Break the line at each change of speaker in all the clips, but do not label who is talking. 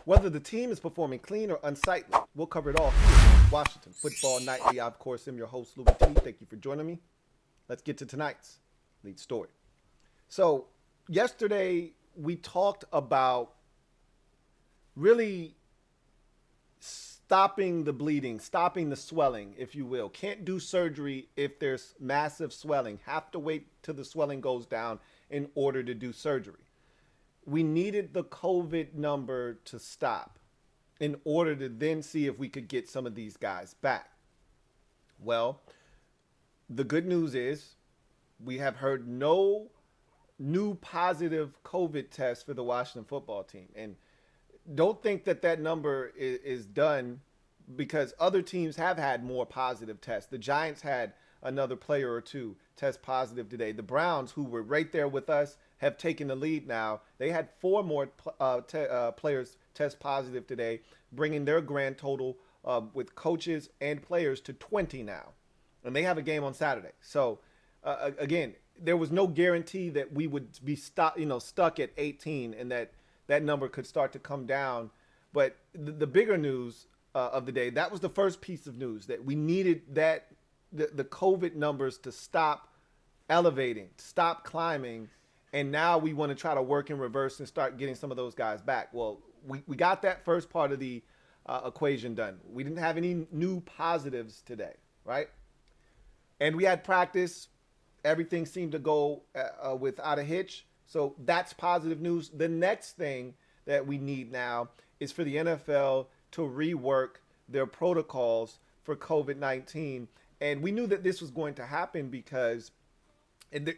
Whether the team is performing clean or unsightly, we'll cover it all here. Washington Football Nightly. I, of course, am your host, Louie T. Thank you for joining me. Let's get to tonight's lead story. So, yesterday we talked about really stopping the bleeding, stopping the swelling, if you will. Can't do surgery if there's massive swelling. Have to wait till the swelling goes down in order to do surgery. We needed the COVID number to stop in order to then see if we could get some of these guys back. Well, the good news is we have heard no new positive COVID tests for the Washington football team. And don't think that that number is done, because other teams have had more positive tests. The Giants had another player or two test positive today. The Browns, who were right there with us, have taken the lead now. They had 4 more players test positive today, bringing their grand total with coaches and players to 20 now. And they have a game on Saturday. So, again, there was no guarantee that we would be stuck at 18 and that number could start to come down. But the bigger news of the day, that was the first piece of news, that we needed the COVID numbers to stop elevating, stop climbing. And now we want to try to work in reverse and start getting some of those guys back. Well, we got that first part of the equation done. We didn't have any new positives today, right? And we had practice. Everything seemed to go without a hitch. So that's positive news. The next thing that we need now is for the NFL to rework their protocols for COVID-19. And we knew that this was going to happen because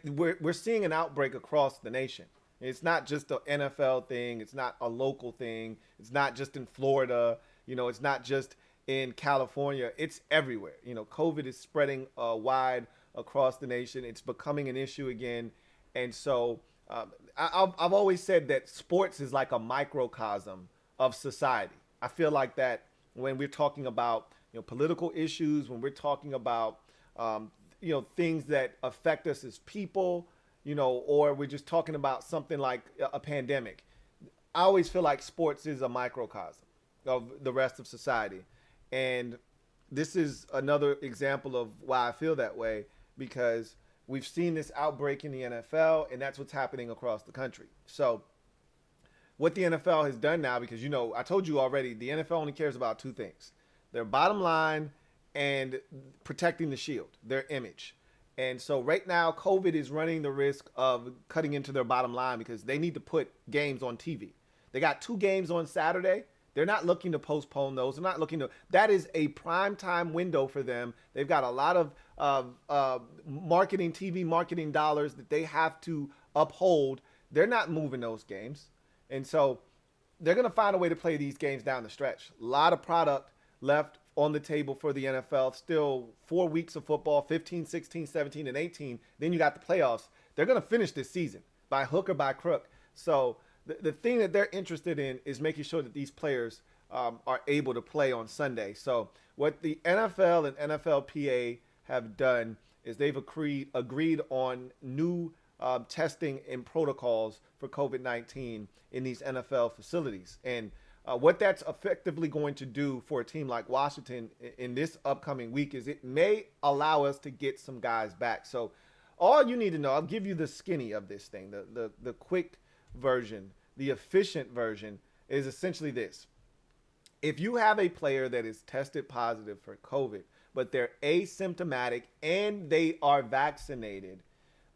we're seeing an outbreak across the nation. It's not just an NFL thing. It's not a local thing. It's not just in Florida. It's not just in California. It's everywhere. COVID is spreading wide across the nation. It's becoming an issue again. And so I've always said that sports is like a microcosm of society. I feel like that when we're talking about political issues, when we're talking about things that affect us as people, or we're just talking about something like a pandemic. I always feel like sports is a microcosm of the rest of society. And this is another example of why I feel that way, because we've seen this outbreak in the NFL, and that's what's happening across the country. So what the NFL has done now, because, I told you already, the NFL only cares about 2 things: their bottom line and protecting the shield, their image. And so right now, COVID is running the risk of cutting into their bottom line because they need to put games on TV. They got 2 games on Saturday. They're not looking to postpone those. They're not looking to. That is a prime time window for them. They've got a lot of TV marketing dollars that they have to uphold. They're not moving those games. And so they're going to find a way to play these games down the stretch. A lot of product left on the table for the NFL. Still 4 weeks of football, 15, 16, 17, and 18. Then you got the playoffs. They're going to finish this season by hook or by crook. So the thing that they're interested in is making sure that these players are able to play on Sunday. So what the NFL and NFLPA have done is they've agreed on new testing and protocols for COVID-19 in these NFL facilities. And what that's effectively going to do for a team like Washington in this upcoming week is it may allow us to get some guys back. So all you need to know, I'll give you the skinny of this thing, the quick version, the efficient version is essentially this. If you have a player that is tested positive for COVID, but they're asymptomatic and they are vaccinated,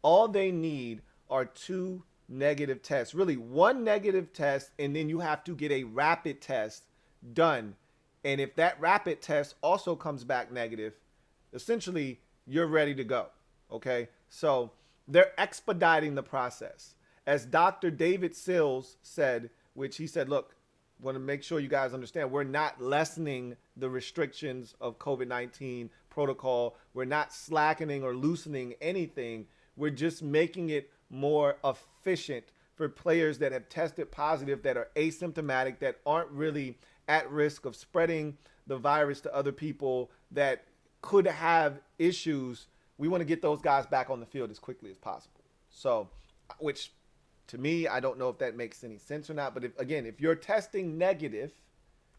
all they need are 2 negative tests, really 1 negative test, and then you have to get a rapid test done. And if that rapid test also comes back negative, essentially you're ready to go. Okay. So they're expediting the process. As Dr. David Sills said, which he said, look, want to make sure you guys understand, we're not lessening the restrictions of COVID-19 protocol. We're not slackening or loosening anything. We're just making it more efficient for players that have tested positive, that are asymptomatic, that aren't really at risk of spreading the virus to other people that could have issues. We want to get those guys back on the field as quickly as possible. So, which To me, I don't know if that makes any sense or not. But if you're testing negative,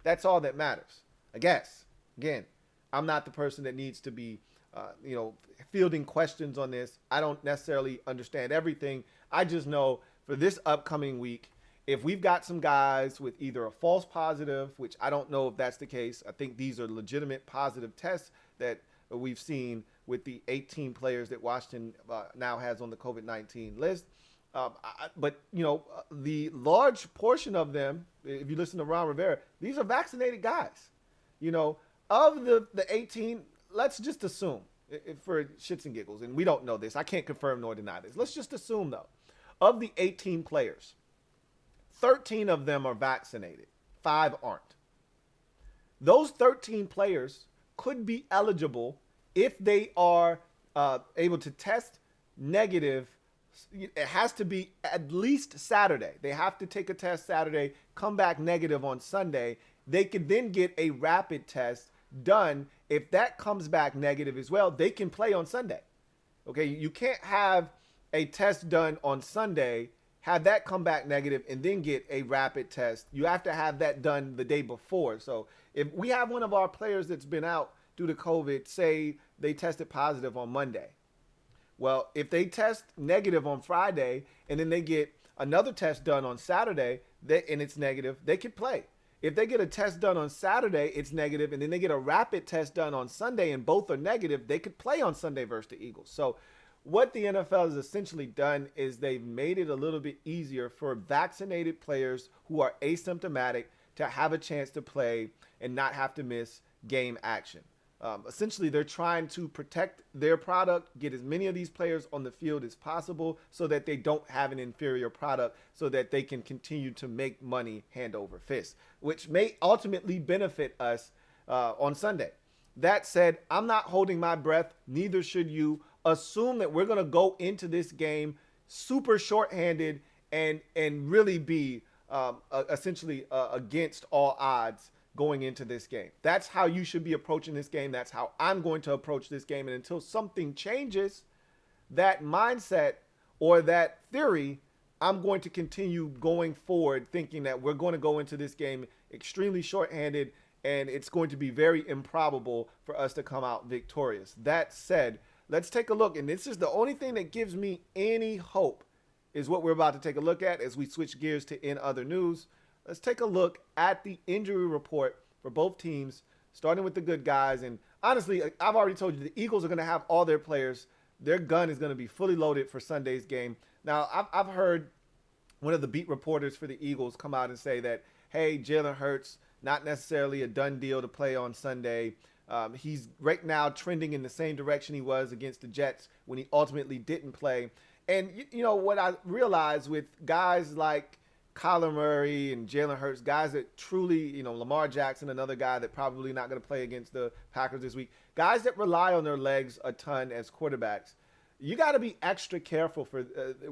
that's all that matters. I guess. Again, I'm not the person that needs to be, fielding questions on this. I don't necessarily understand everything. I just know for this upcoming week, if we've got some guys with either a false positive, which I don't know if that's the case. I think these are legitimate positive tests that we've seen with the 18 players that Washington now has on the COVID-19 list. But the large portion of them, if you listen to Ron Rivera, these are vaccinated guys. Of the 18, let's just assume, for shits and giggles, and we don't know this. I can't confirm nor deny this. Let's just assume, though, of the 18 players, 13 of them are vaccinated. 5 aren't. Those 13 players could be eligible if they are able to test negative. It has to be at least Saturday. They have to take a test Saturday, come back negative on Sunday. They could then get a rapid test done. If that comes back negative as well, they can play on Sunday. Okay, you can't have a test done on Sunday, have that come back negative, and then get a rapid test. You have to have that done the day before. So if we have one of our players that's been out due to COVID, say they tested positive on Monday. Well, if they test negative on Friday and then they get another test done on Saturday and it's negative, they could play. If they get a test done on Saturday, it's negative, and then they get a rapid test done on Sunday and both are negative, they could play on Sunday versus the Eagles. So what the NFL has essentially done is they've made it a little bit easier for vaccinated players who are asymptomatic to have a chance to play and not have to miss game action. Essentially, they're trying to protect their product, get as many of these players on the field as possible so that they don't have an inferior product, so that they can continue to make money hand over fist, which may ultimately benefit us on Sunday. That said, I'm not holding my breath. Neither should you. Assume that we're going to go into this game super shorthanded and really be essentially against all odds going into this game. That's how you should be approaching this game. That's how I'm going to approach this game. And until something changes, that mindset or that theory, I'm going to continue going forward thinking that we're going to go into this game extremely shorthanded and it's going to be very improbable for us to come out victorious. That said, let's take a look. And this is the only thing that gives me any hope is what we're about to take a look at as we switch gears to in other news. Let's take a look at the injury report for both teams, starting with the good guys. And honestly, I've already told you the Eagles are going to have all their players. Their gun is going to be fully loaded for Sunday's game. Now, I've heard one of the beat reporters for the Eagles come out and say that, hey, Jalen Hurts, not necessarily a done deal to play on Sunday. He's right now trending in the same direction he was against the Jets when he ultimately didn't play. And, what I realized with guys like Kyler Murray and Jalen Hurts, guys that truly, Lamar Jackson, another guy that probably not going to play against the Packers this week, guys that rely on their legs a ton as quarterbacks, you got to be extra careful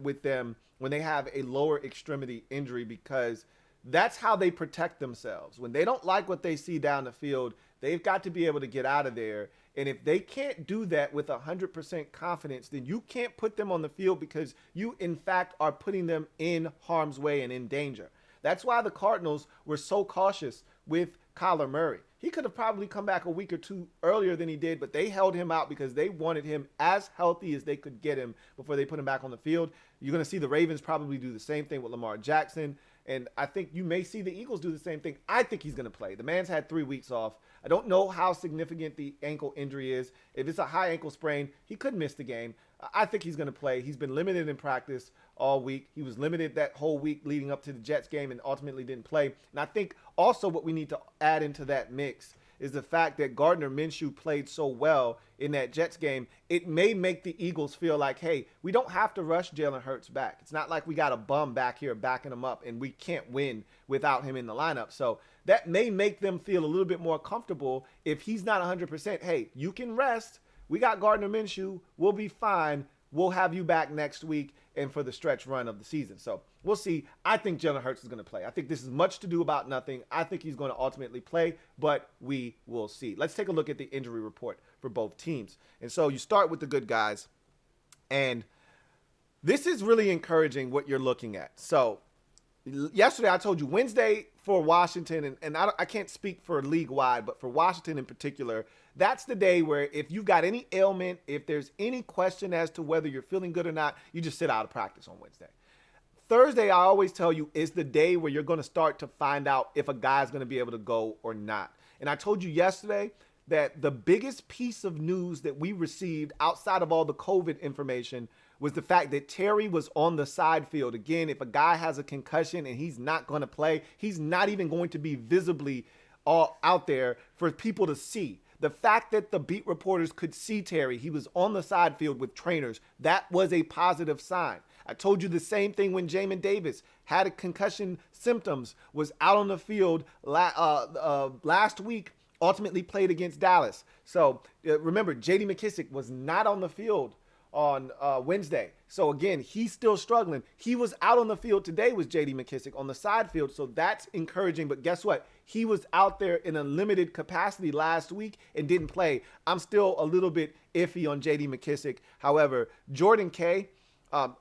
with them when they have a lower extremity injury, because that's how they protect themselves. When they don't like what they see down the field, they've got to be able to get out of there. And if they can't do that with 100% confidence, then you can't put them on the field because you, in fact, are putting them in harm's way and in danger. That's why the Cardinals were so cautious with Kyler Murray. He could have probably come back a week or two earlier than he did, but they held him out because they wanted him as healthy as they could get him before they put him back on the field. You're going to see the Ravens probably do the same thing with Lamar Jackson. And I think you may see the Eagles do the same thing. I think he's going to play. The man's had 3 weeks off. I don't know how significant the ankle injury is. If it's a high ankle sprain, he could miss the game. I think he's going to play. He's been limited in practice all week. He was limited that whole week leading up to the Jets game and ultimately didn't play. And I think also what we need to add into that mix is the fact that Gardner Minshew played so well in that Jets game. It may make the Eagles feel like, hey, we don't have to rush Jalen Hurts back. It's not like we got a bum back here backing him up and we can't win without him in the lineup. So that may make them feel a little bit more comfortable. If he's not 100%, hey, you can rest. We got Gardner Minshew. We'll be fine. We'll have you back next week and for the stretch run of the season. So we'll see. I think Jalen Hurts is going to play. I think this is much to do about nothing. I think he's going to ultimately play, but we will see. Let's take a look at the injury report for both teams. And so you start with the good guys. And This is really encouraging what you're looking at. So yesterday I told you Wednesday for Washington, and I can't speak for league wide, but for Washington in particular, that's the day where if you've got any ailment, if there's any question as to whether you're feeling good or not, you just sit out of practice on Wednesday. Thursday, I always tell you, is the day where you're going to start to find out if a guy's going to be able to go or not. And I told you yesterday that the biggest piece of news that we received outside of all the COVID information was the fact that Terry was on the side field. Again, if a guy has a concussion and he's not going to play, he's not even going to be visibly out there for people to see. The fact that the beat reporters could see Terry, he was on the side field with trainers, that was a positive sign. I told you the same thing when Jamin Davis had a concussion symptoms, was out on the field last week, ultimately played against Dallas. So remember, J.D. McKissic was not on the field on Wednesday. So again, he's still struggling. He was out on the field today with J.D. McKissic on the side field. So that's encouraging. But guess what? He was out there in a limited capacity last week and didn't play. I'm still a little bit iffy on J.D. McKissic. However, Jordan Kay,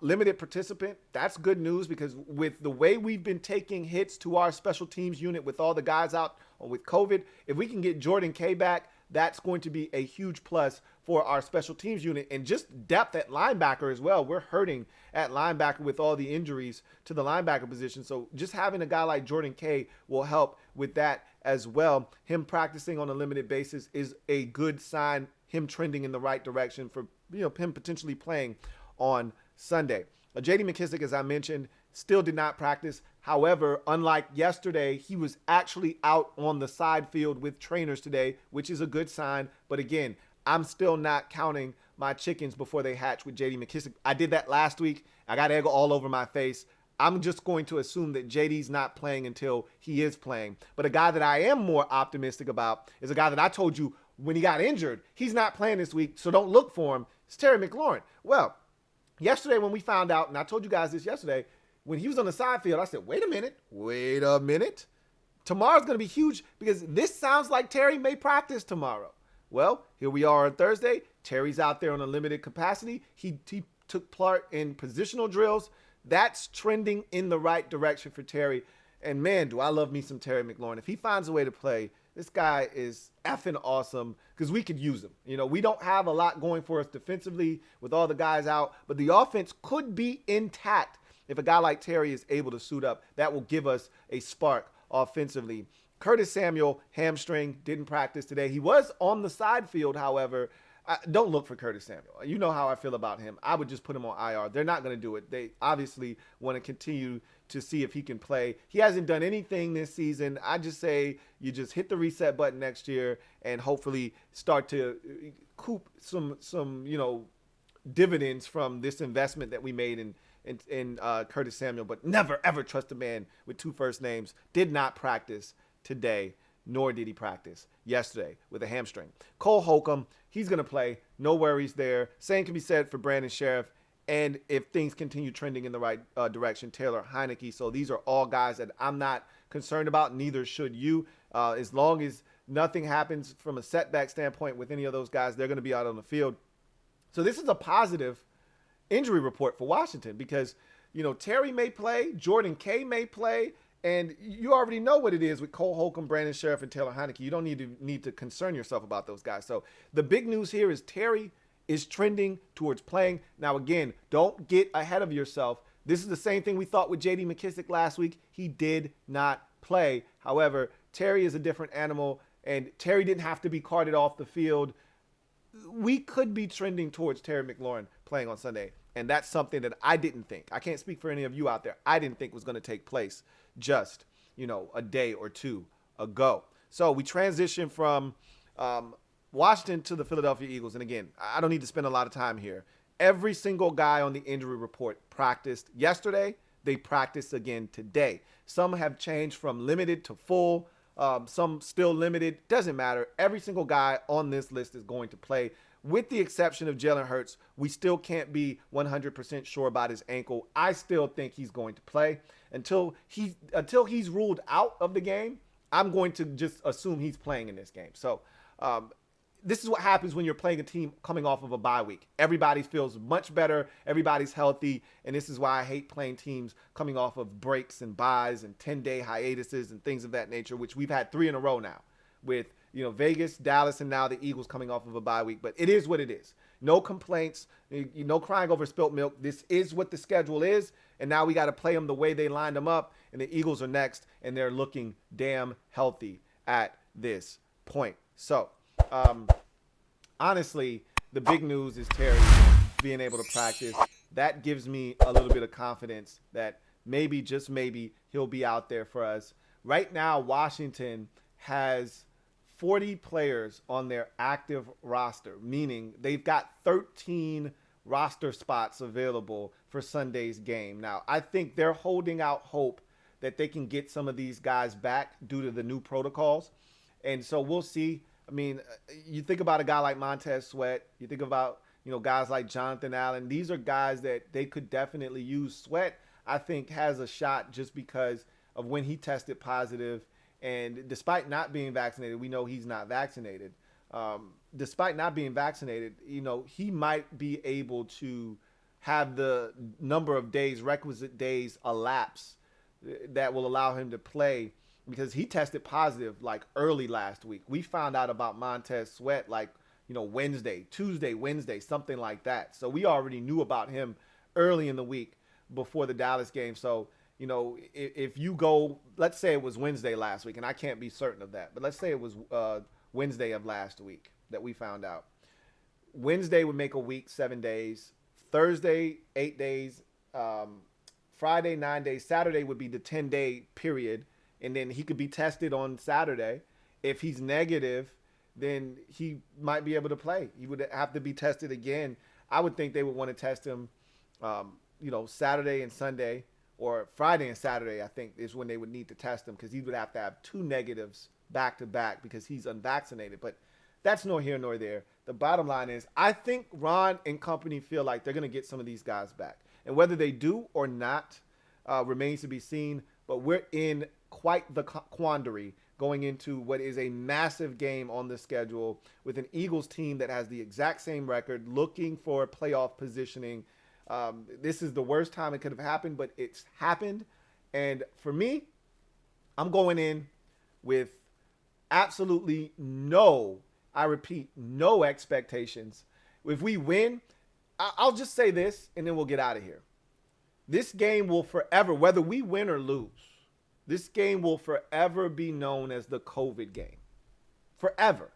limited participant. That's good news because with the way we've been taking hits to our special teams unit with all the guys out with COVID, if we can get Jordan Kay back, that's going to be a huge plus for our special teams unit and just depth at linebacker as well. We're hurting at linebacker with all the injuries to the linebacker position. So just having a guy like Jordan Kay will help with that as well. Him practicing on a limited basis is a good sign, him trending in the right direction for him potentially playing on Sunday. J.D. McKissic, as I mentioned, still did not practice. However, unlike yesterday, he was actually out on the side field with trainers today, which is a good sign. But again, I'm still not counting my chickens before they hatch with J.D. McKissic. I did that last week. I got egg all over my face. I'm just going to assume that JD's not playing until he is playing. But a guy that I am more optimistic about is a guy that I told you when he got injured, he's not playing this week, so don't look for him. It's Terry McLaurin. Well, yesterday when we found out, and I told you guys this yesterday, when he was on the side field, I said, wait a minute. Tomorrow's going to be huge because this sounds like Terry may practice tomorrow. Well, here we are on Thursday. Terry's out there on a limited capacity. He took part in positional drills. That's trending in the right direction for Terry. And man, do I love me some Terry McLaurin. If he finds a way to play, this guy is effing awesome because we could use him. We don't have a lot going for us defensively with all the guys out, but the offense could be intact if a guy like Terry is able to suit up. That will give us a spark offensively. Curtis Samuel, hamstring, didn't practice today. He was on the side field, however. Don't look for Curtis Samuel. You know how I feel about him. I would just put him on IR. They're not going to do it. They obviously want to continue to see if he can play. He hasn't done anything this season. I just say you just hit the reset button next year and hopefully start to coop some dividends from this investment that we made in Curtis Samuel. But never, ever trust a man with two first names. Did not practice today, nor did he practice yesterday with a hamstring. Cole Holcomb, he's going to play. No worries there. Same can be said for Brandon Sheriff. And if things continue trending in the right direction, Taylor Heineke. So these are all guys that I'm not concerned about. Neither should you. As long as nothing happens from a setback standpoint with any of those guys, they're going to be out on the field. So this is a positive injury report for Washington because, Terry may play, Jordan Kay may play, and you already know what it is with Cole Holcomb, Brandon Sheriff, and Taylor Heineke. You don't need to concern yourself about those guys. So the big news here is Terry is trending towards playing. Now, again, don't get ahead of yourself. This is the same thing we thought with J.D. McKissic last week. He did not play. However, Terry is a different animal, and Terry didn't have to be carted off the field. We could be trending towards Terry McLaurin playing on Sunday, and that's something that I didn't think. I can't speak for any of you out there. I didn't think was going to take place just, a day or two ago. So we transition from Washington to the Philadelphia Eagles. And again, I don't need to spend a lot of time here. Every single guy on the injury report practiced yesterday. They practiced again today. Some have changed from limited to full. Some still limited. Doesn't matter. Every single guy on this list is going to play. With the exception of Jalen Hurts, we still can't be 100% sure about his ankle. I still think he's going to play. Until he's ruled out of the game, I'm going to just assume he's playing in this game. So this is what happens when you're playing a team coming off of a bye week. Everybody feels much better. Everybody's healthy. And this is why I hate playing teams coming off of breaks and buys and 10-day hiatuses and things of that nature, which we've had 3 in a row now with, Vegas, Dallas, and now the Eagles coming off of a bye week. But it is what it is. No complaints. No crying over spilt milk. This is what the schedule is. And now we got to play them the way they lined them up. And the Eagles are next. And they're looking damn healthy at this point. So, honestly, the big news is Terry being able to practice. That gives me a little bit of confidence that maybe, just maybe, he'll be out there for us. Right now, Washington has 40 players on their active roster, meaning they've got 13 roster spots available for Sunday's game. Now, I think they're holding out hope that they can get some of these guys back due to the new protocols. And so we'll see. I mean, you think about a guy like Montez Sweat. You think about, guys like Jonathan Allen. These are guys that they could definitely use. Sweat, I think, has a shot just because of when he tested positive. And despite not being vaccinated, we know he's not vaccinated. Despite not being vaccinated, he might be able to have the number of days, requisite days elapse that will allow him to play, because he tested positive like early last week. We found out about Montez Sweat like, Tuesday, Wednesday, something like that. So we already knew about him early in the week before the Dallas game. So, if you go, let's say it was Wednesday last week, and I can't be certain of that, but let's say it was Wednesday of last week that we found out. Wednesday would make a week, 7 days. Thursday, 8 days. Friday, 9 days. Saturday would be the 10-day period. And then he could be tested on Saturday. If he's negative, then he might be able to play. He would have to be tested again. I would think they would want to test him, Saturday and Sunday, or Friday and Saturday, I think, is when they would need to test him, because he would have to have 2 negatives back to back because he's unvaccinated. But that's nor here nor there. The bottom line is, I think Ron and company feel like they're going to get some of these guys back. And whether they do or not remains to be seen. But we're in quite the quandary going into what is a massive game on the schedule with an Eagles team that has the exact same record, looking for playoff positioning. This is the worst time it could have happened, but it's happened. And for me, I'm going in with absolutely no, I repeat, no expectations. If we win, I'll just say this, and then we'll get out of here. This game will forever, whether we win or lose, this game will forever be known as the COVID game. Forever,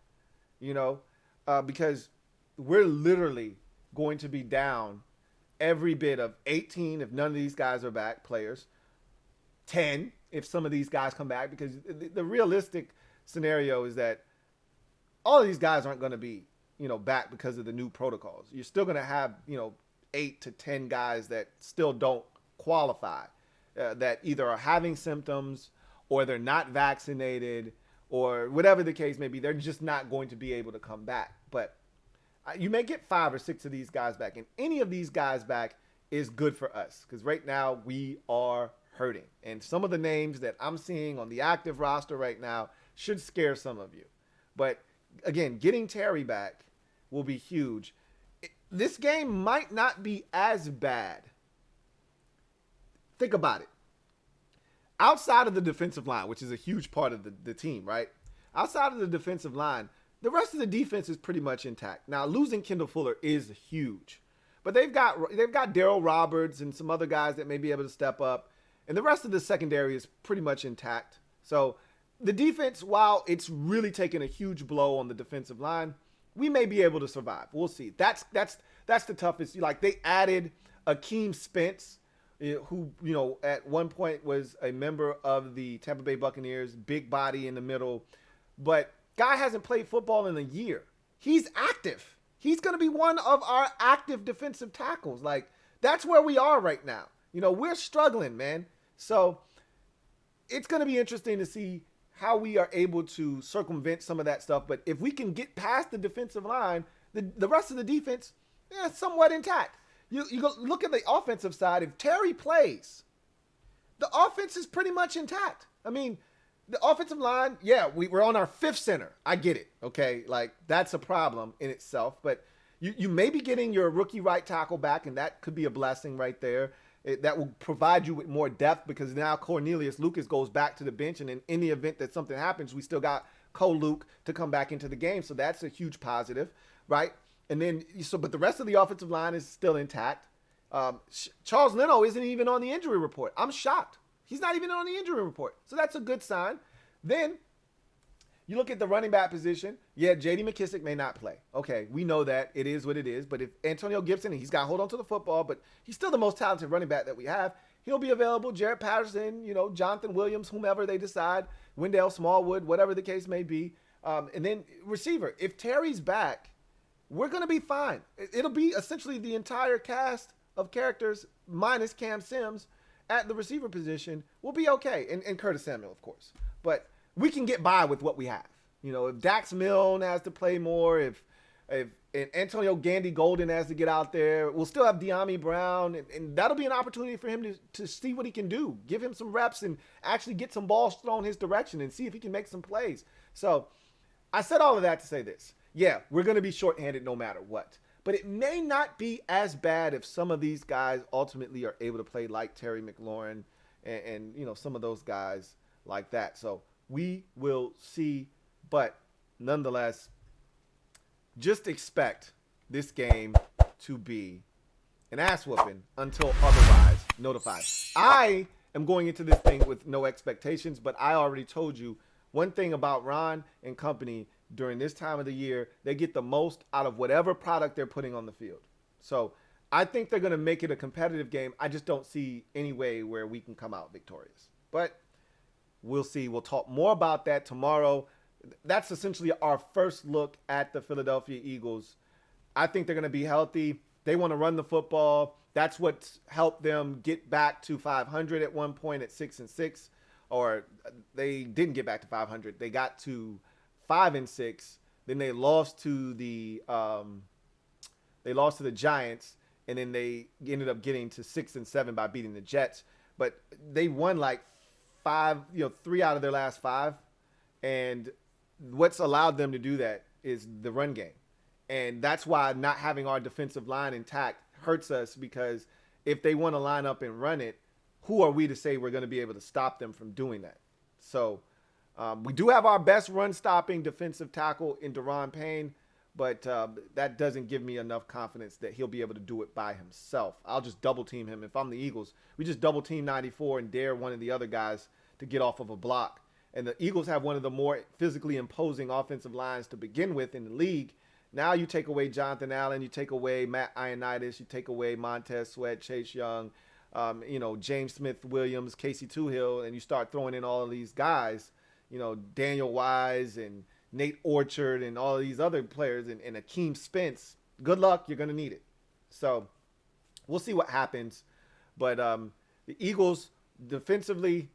because we're literally going to be down every bit of 18 if none of these guys are back, players. 10 if some of these guys come back, because the realistic scenario is that all of these guys aren't going to be, back because of the new protocols. You're still going to have, 8 to 10 guys that still don't qualify, that either are having symptoms or they're not vaccinated or whatever the case may be. They're just not going to be able to come back. But you may get 5 or 6 of these guys back, and any of these guys back is good for us, because right now we are hurting. And some of the names that I'm seeing on the active roster right now should scare some of you. But again, getting Terry back will be huge. This game might not be as bad. Think about it. Outside of the defensive line, which is a huge part of the team, right? Outside of the defensive line, the rest of the defense is pretty much intact. Now, losing Kendall Fuller is huge. But they've got Darryl Roberts and some other guys that may be able to step up. And the rest of the secondary is pretty much intact. So the defense, while it's really taken a huge blow on the defensive line, we may be able to survive. We'll see. That's the toughest. Like, they added Akeem Spence, who, at one point was a member of the Tampa Bay Buccaneers, big body in the middle. But guy hasn't played football in a year. He's active. He's going to be one of our active defensive tackles. Like, that's where we are right now. We're struggling, man. So it's going to be interesting to see how we are able to circumvent some of that stuff. But if we can get past the defensive line, the rest of the defense, somewhat intact. You go look at the offensive side. If Terry plays, the offense is pretty much intact. I mean, The offensive line, yeah, we're on our fifth center. I get it. Okay, like that's a problem in itself. But you may be getting your rookie right tackle back, and that could be a blessing right there. That will provide you with more depth because now Cornelius Lucas goes back to the bench, and in the event that something happens, we still got Cole Luke to come back into the game. So that's a huge positive, right? And then but the rest of the offensive line is still intact. Charles Leno isn't even on the injury report. I'm shocked. He's not even on the injury report. So that's a good sign. Then you look at the running back position. Yeah, J.D. McKissick may not play. Okay, we know that. It is what it is. But if Antonio Gibson, he's got to hold on to the football, but he's still the most talented running back that we have. He'll be available. Jared Patterson, Jonathan Williams, whomever they decide, Wendell Smallwood, whatever the case may be. And then receiver. If Terry's back, we're going to be fine. It'll be essentially the entire cast of characters minus Cam Sims at the receiver position. We'll be okay. And Curtis Samuel, of course. But we can get by with what we have. If Dax Milne has to play more, if Antonio Gandy Golden has to get out there, we'll still have De'Ami Brown, and that'll be an opportunity for him to see what he can do. Give him some reps and actually get some balls thrown his direction and see if he can make some plays. So I said all of that to say this. Yeah, we're going to be shorthanded no matter what. But it may not be as bad if some of these guys ultimately are able to play like Terry McLaurin and some of those guys like that. So we will see. But nonetheless, just expect this game to be an ass whooping until otherwise notified. I am going into this thing with no expectations, but I already told you one thing about Ron and company. During this time of the year, they get the most out of whatever product they're putting on the field. So I think they're going to make it a competitive game. I just don't see any way where we can come out victorious. But we'll see. We'll talk more about that tomorrow. That's essentially our first look at the Philadelphia Eagles. I think they're going to be healthy. They want to run the football. That's what's helped them get back to 500 at one point at 6-6. Or they didn't get back to 500. They got to 5-6. Then they lost to the Giants, and then they ended up getting to 6-7 by beating the Jets. But they won like 3 out of their last 5, and what's allowed them to do that is the run game, and that's why not having our defensive line intact hurts us, because if they want to line up and run it, who are we to say we're going to be able to stop them from doing that? So. We do have our best run-stopping defensive tackle in Daron Payne, but that doesn't give me enough confidence that he'll be able to do it by himself. I'll just double-team him. If I'm the Eagles, we just double-team 94 and dare one of the other guys to get off of a block. And the Eagles have one of the more physically imposing offensive lines to begin with in the league. Now you take away Jonathan Allen, you take away Matt Ioannidis, you take away Montez Sweat, Chase Young, James Smith-Williams, Casey Toohill, and you start throwing in all of these guys. Daniel Wise and Nate Orchard and all of these other players and Akeem Spence. Good luck. You're going to need it. So we'll see what happens. But the Eagles defensively,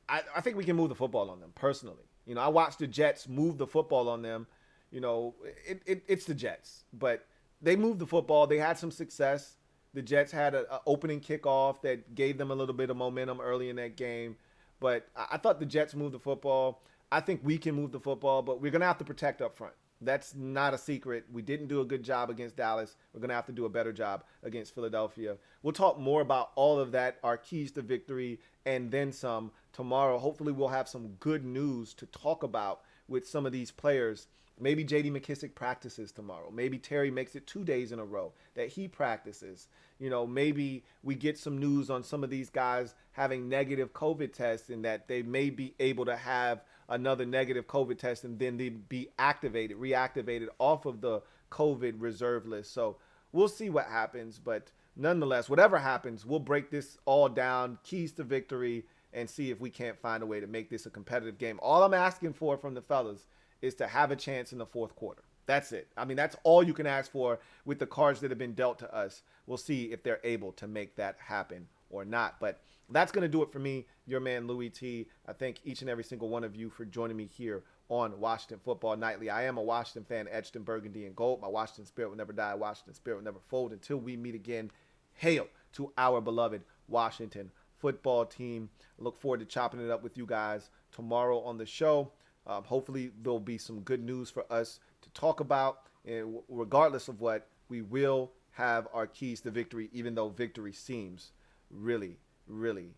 I think we can move the football on them personally. I watched the Jets move the football on them. It's the Jets, but they moved the football. They had some success. The Jets had an opening kickoff that gave them a little bit of momentum early in that game. But I thought the Jets moved the football. I think we can move the football, but we're going to have to protect up front. That's not a secret. We didn't do a good job against Dallas. We're going to have to do a better job against Philadelphia. We'll talk more about all of that, our keys to victory, and then some tomorrow. Hopefully we'll have some good news to talk about with some of these players. Maybe J.D. McKissick practices tomorrow. Maybe Terry makes it 2 days in a row that he practices. Maybe we get some news on some of these guys having negative COVID tests and that they may be able to have another negative COVID test and then they'd be reactivated off of the COVID reserve list. So we'll see what happens. But nonetheless, whatever happens, we'll break this all down, keys to victory, and see if we can't find a way to make this a competitive game. All I'm asking for from the fellas is to have a chance in the fourth quarter. That's it. I mean, that's all you can ask for with the cards that have been dealt to us. We'll see if they're able to make that happen or not. But that's going to do it for me, your man Louie T. I thank each and every single one of you for joining me here on Washington Football Nightly. I am a Washington fan, etched in burgundy and gold. My Washington spirit will never die. Washington spirit will never fold. Until we meet again, hail to our beloved Washington football team. I look forward to chopping it up with you guys tomorrow on the show. Hopefully there'll be some good news for us to talk about. And regardless of what, we will have our keys to victory, even though victory seems really, really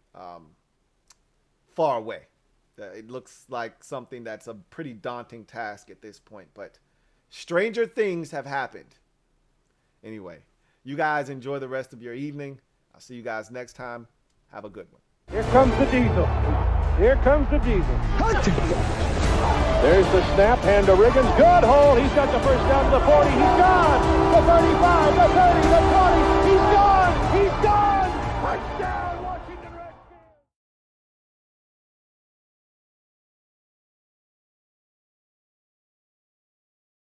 far away. It looks like something that's a pretty daunting task at this point, but stranger things have happened. Anyway, you guys enjoy the rest of your evening. I'll see you guys next time. Have a good one.
Here comes the diesel. Here comes the diesel. There's the snap, hand to Riggins. Good hole. He's got the first down to the 40. He's gone.